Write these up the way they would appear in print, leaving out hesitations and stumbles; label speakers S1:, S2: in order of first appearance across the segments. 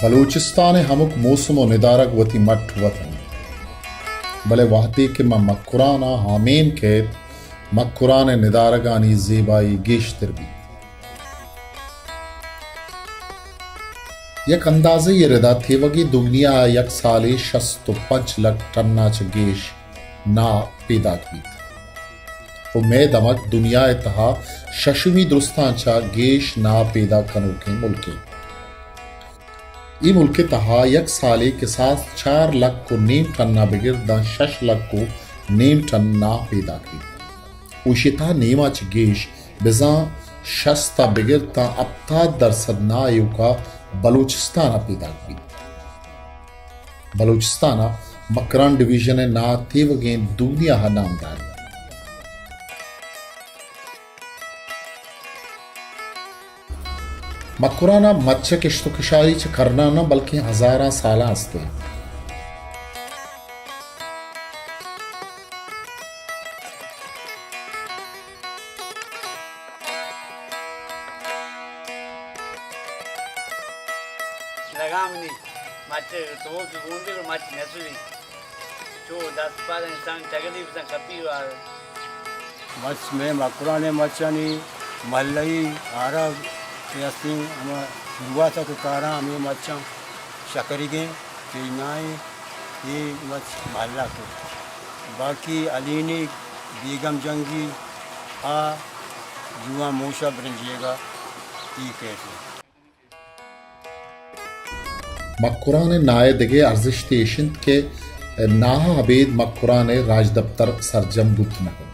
S1: बलूचिस्तान हमक मौसम व निदारक वती मठ वतन बले वाहती के मक्कुराना हामीन के मक्कुरान निदारगानी ज़ेबाई गेशतर भी यक अंदाजे ये रदा थे वगी दुनिया यक साले 65 लाख टन्ना च गेश ना पैदा की वो मैं दमक दुनिया तहा शशमी दुरुस्तां चा गेश ना पैदा कनो के मुल्के ई मुल्के तहा यक साले के साथ 4 लाख को नीम टन्ना बिगिर दा 6 लाख को नीम टन्ना पैदा की उशिता नीमा च गेश बिजा शस्ता बिगिरता अपता दरसद ना युका बलूचिस्तान पैदा की बलूचिस्तान मकरान डिवीजन ना तेवगे दुनिया हा नामदार मक्कुराना मच्छ किश्तुकशाही च करना न बल्कि हजारा साल हस्ते
S2: लगामनी मच्छ तो की गुंडी को मच्छ नसुली जो 10-12 इंसान तकलीफ से कपी वाल
S3: मच्छ में मक्कुराने मच्छनी मल्लई अरब यासी हम दुआ तक कारा हमें मच्छा शकरी गए नाए ये मच्छ महल्ला को बाकी अलीनी बेगम जंगी आ जुआ मूशा ब्रंजिएगा ये कैसे
S1: मक्कुरान नाए दिगे अर्जिश तेशिंत के नाहा अबेद मक्कुरान राज दफ्तर सरजम गुप्त नगर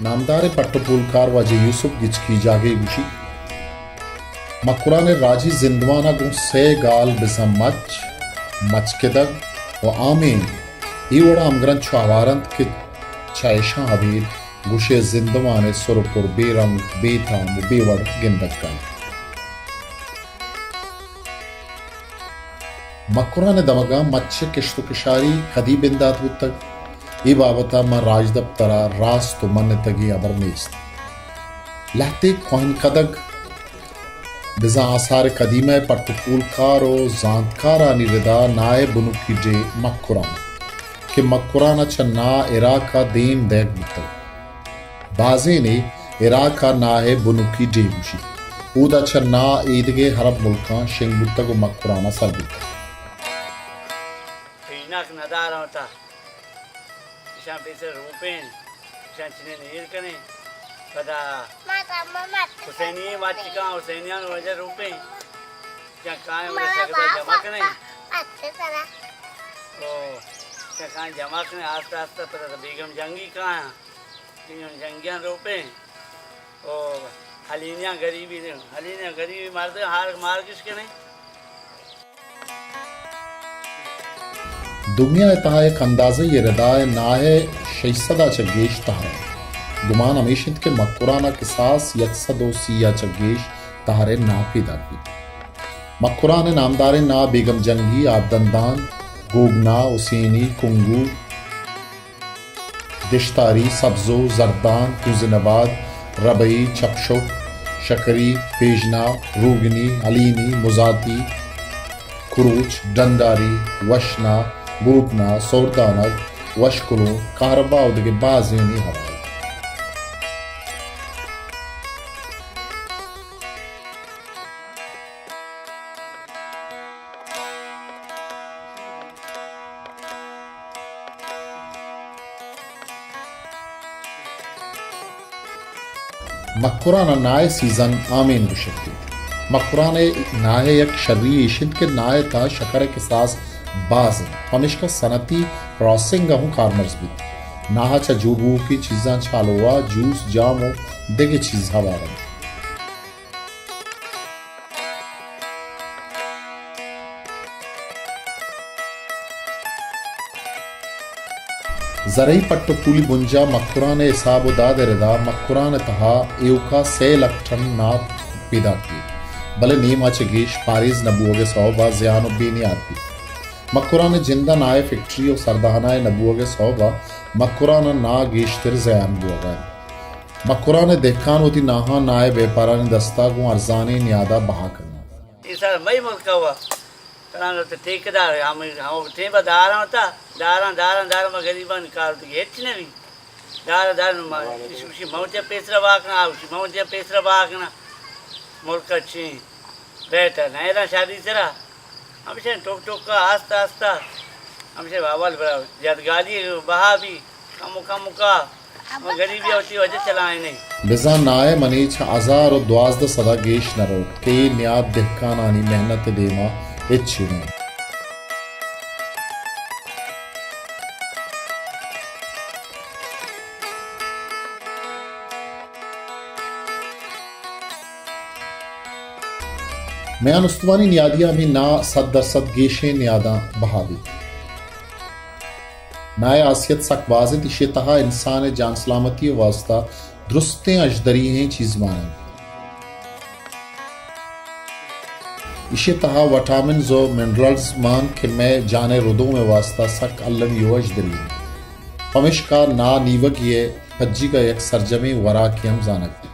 S1: नामदार पट्टपुलकार वाजे यूसुफ गिचकी जागे गुशी मक्कुरान राजी जिंदवाना गु से गाल बिसम मच के दग व आमीन ही वड़ा अमगरन छावारंत के चायशा हबीर गुशे जिंदवाने सुरपुर बेरंग बेताम बेवड़ गिंदक मक्कुरान दमगा मच्छ किश्तुकशारी कदी बिंदात तक ये बाबता म राज दफ्तरा रास तो मन तगी अबर मेस्त लहते कोहन कदग बिजा आसार कदीमे पट्टपुलकार और जानकारा निरदा नाए बुनुकी जे मक्कुरान कि मक्कुराना चन्ना इराक का देम देख बुतल बाजे ने इराक का ना है बुनुकी डेबुशी ऊदा चन्ना ईदगे हरब मुल्का शिंग बुतल को मक्कुराना सर बुतल
S2: इनाक नदार होता शाम पैसे रुपेन शाम चने नीर कने पता हुसैनी वाचिका हुसैनियान वजह रुपे क्या कायम रह सकता जमा कने तो क्या कहाँ जमा करने आस्ते आस्ते पता था बेगम जंगी कहाँ है जंगियाँ रोपे और हलीनियाँ गरीबी मारते हार मार किसके नहीं
S1: दुनिया तहा एक अंदाज़े ये रदाए नाहे शैसदा चगेश तहारे गुमान हमेशित के मक्कुराना के सास यकसदो सिया चगेश तहारे ना पैदा की मक्कुरान नामदारे ना बेगम जंगी आबदंदान गोगना उसेनी कुंगू दिश्तारी सब्जो जरदान कुजनबाद रबई चपशुक शकरी पेजना रूगनी अलीनी मुजाती कुरूच डंडारी वशना बूटना सौरदानक वशकुलो कारबा उदगे बाजेनी हवा मक्कुराना नाए सीजन आमीन गुशक्ति मक्कुरान नाए यक शर्री इशिद के नाए था शकर के सास बाज हमेश का सनती क्रॉसिंग हूँ कारमर्स भी नाहा चा जूबू की चीज़ां छालोवा जूस जामो देगे चीज़ हवारन जरई पट्टपुली बुंजा मक्कुरान हिसाब दाद रदा मक्कुरान तहा एवका 6 लाख टन ना पैदा की भले नीमा चगीश पारिज नबूगे सौबा ज़ियान बीनी आती मक्कुरान जिंदा नाए फैक्ट्री और सरदानाए नबूगे सौबा Makurana na geçtir zayan buagan. Makurane dekkan oti naha nae beparani dastagun arzane niada baha karna.
S2: इस मई मुल्क हुआ कराना तो ठेकेदार हम थे बस दारा होता दारा में गरीबा निकाल तो हेच नहीं दारा उसी मौजे पेसरा बागना उसी मौजे पेसरा बागना मुल्क अच्छी बेहतर नहीं रहा शादी जरा हम से टोक का आस्ता आस्ता हमसे बावल बड़ा जब गाड़ी बहा भी कम का गरीबी होती वजह चलाए नहीं
S1: बिजा नाए मनीच 1012 सदा गेश नरो के न्याद दहकानानी मेहनत देमा इच्छुने मैं अनुस्तवानी न्यादिया भी ना 100% गेशे न्यादा बहावी नाए आसियत सक वाजिद इशे तहा इंसान जान सलामती वास्ता दुरुस्तें अजदरी हैं चीज माने इशे तहा विटामिन जो मिनरल्स मान के मैं जाने रुदों में वास्ता सक अल्लम यो अजदरी पमिश का ना नीवक ये फज्जी का एक सरजमे वरा की हम जानक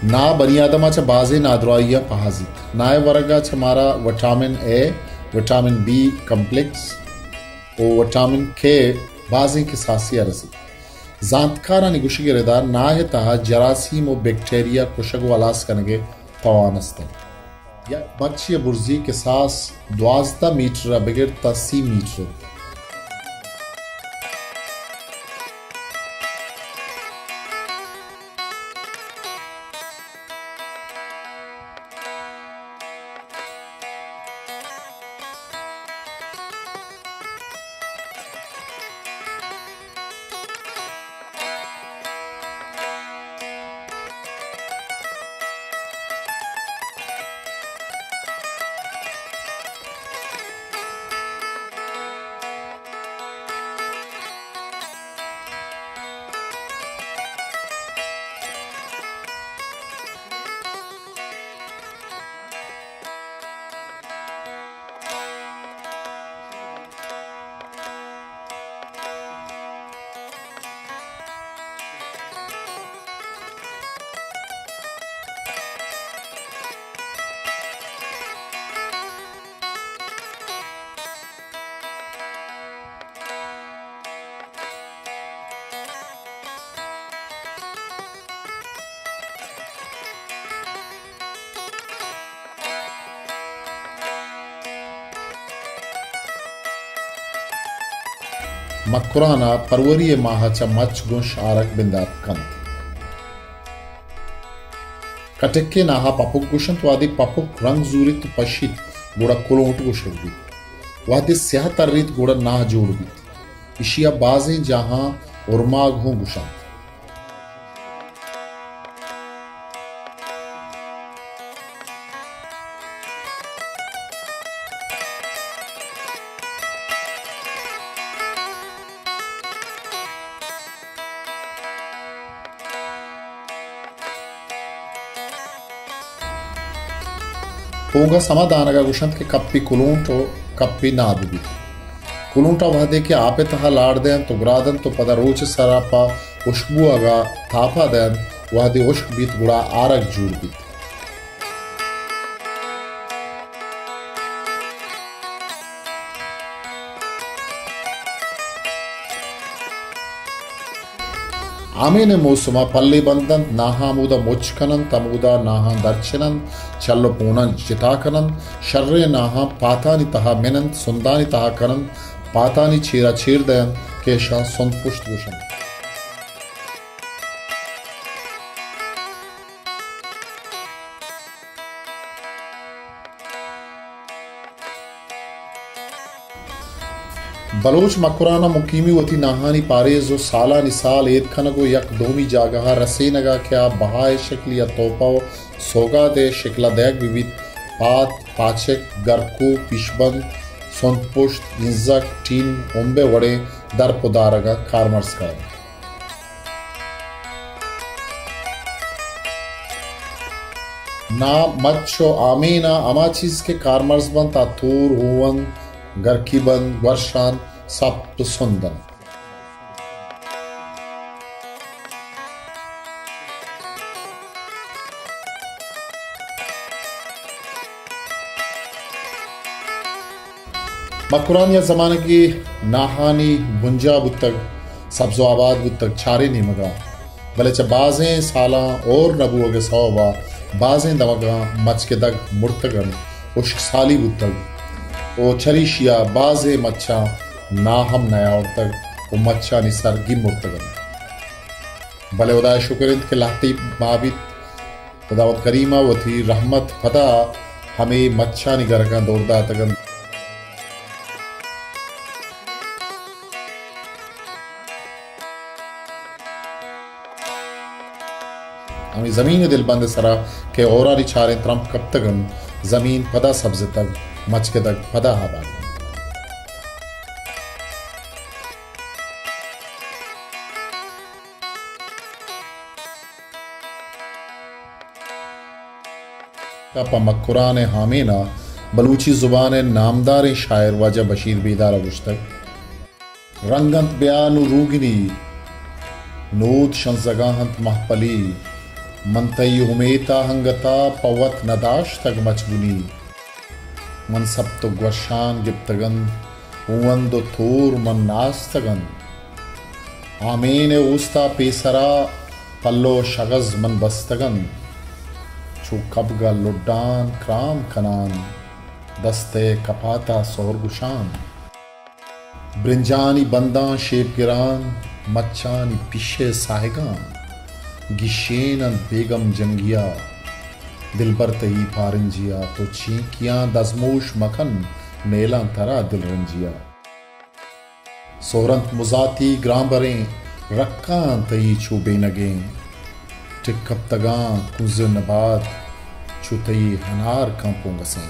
S1: ना बनियादमाच्या बाजे नादराइया पहाजित नाय वर्गाच्या मारा vitamin A vitamin B complex और विटामिन के बाजे के सासी अरसी जानकारा निगुशिगिरदार ना है तहा जरासीम और बैक्टीरिया कुशग वालास कनगे तवानस्ते या बच्ची बुर्जी के सास 12 मीटर बगैर 30 मीटर मकुराना परवरी माहाचा मच गुंश आरक बिंदार कंत कटेक्के नाहा पपुक गुशंत वादी पपुक रंग जूरित पशित गुड़ा कुलोंट गुशरबी वादी स्याह तर्रीत गुड़ा नाह जोड़बी इशिया बाजें जहां उर्माग हों गुशंत पोंगा समाधानगा गुशंत के कप्पी कुलूंटो कप्पी नादुबी कुलूंटा वहदे के आपे तहा लाड़ दें तो ग्रादन तो पदा रोच सरापा उश्बू अगा थापा दें वहदे उश्क बीत गुड़ा आरक जूर बीत आमेने मौसमा पल्ली बंदन नाहा मुदा मुचकनन तमुदा नाहा दर्शनन चल्लो पूनन चिताकनन शर्रे नाहा पातानि तहा मिनन सुंदानि तहा कनन पातानि चीरा चीर दयन केशा सुंद पुष्ट भूषण बलोच मकुराना मुकीमी वती नाहानी पारेजो साला निसाल एद खनगो यक दोमी जागहा रसे नगा क्या बहाय शक्ल या तोपाओ सोगा दे शिकला दैग विविध पात पाचक गरको पिशबंद Sånt pusht inzak tin ombe vade dar podaraga karmarska. Na macho amina amachis ke karmars ban tatur huvan garkiban varshan sap sundan. मकुरानिया ज़माने की नाहानी बुंजा बुतक सब्ज़ो आबाद बुतक छारे नहीं मगा भले च बाज़ें साला और नबुओ के सौबा बाज़ें दमगा मच के दग मुर्तगन उश्क साली बुतक ओ छरीशिया बाज़े मच्छा ना हम नया और तक वो मच्छा निसर गी मुर्तगन भले उदा शुक्र के लाती माबित उदावत करीमा वो थी रहमत फता हमें मच्छा निगर का दौड़दा तगन हमें ज़मीन दिलबंद सरा के औरा रिछारे त्रंप कब तकन ज़मीन पदा सब्ज़ तक मच के तक पदा हवा मक्कुरान हामेना बलूची ज़ुबान नामदार शायर वाजा बशीर बेदार अगुश्तक रंगंत बयान रूगिनी नूद शंजगाहंत महपली मनतई उमेता हंगता पवत नदाश तक मचगुनी मन सब तो ग्वशान गिप्तगन उवन दो थोर मन नास्तगन आमीन उस्ता पेसरा पल्लो शगज मन बस्तगन छू कबगा लुड्डान क्राम खनान दस्ते कपाता सोरगुशान ब्रिंजानी बंदा शेप गिरान मच्छानी पिशे साहेगान गिशेन बेगम जंगिया दिलबर तही पारंजिया तो चीकियां दजमोश मखन नेला तरा दिल रंजिया सोरंत मुजाती ग्रांबरें रक्का तही छुबे नगे टिकप तगा कुज नबाद छुतई हनार कंपोंगसे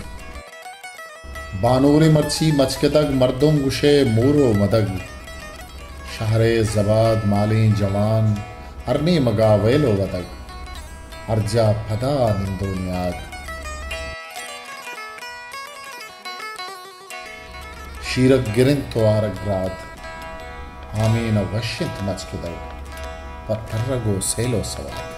S1: बानोरे मर्ची मचकेतग मर्दों गुशे मोरो मदग शहरे जबाद माले जवान हरने मगा वेलो वदग हरजा पदा निंदोनियाद शीरक गिरिन तो आरग्राद आमीन वशित मचकेदग पत्थरगो सेलो सवाल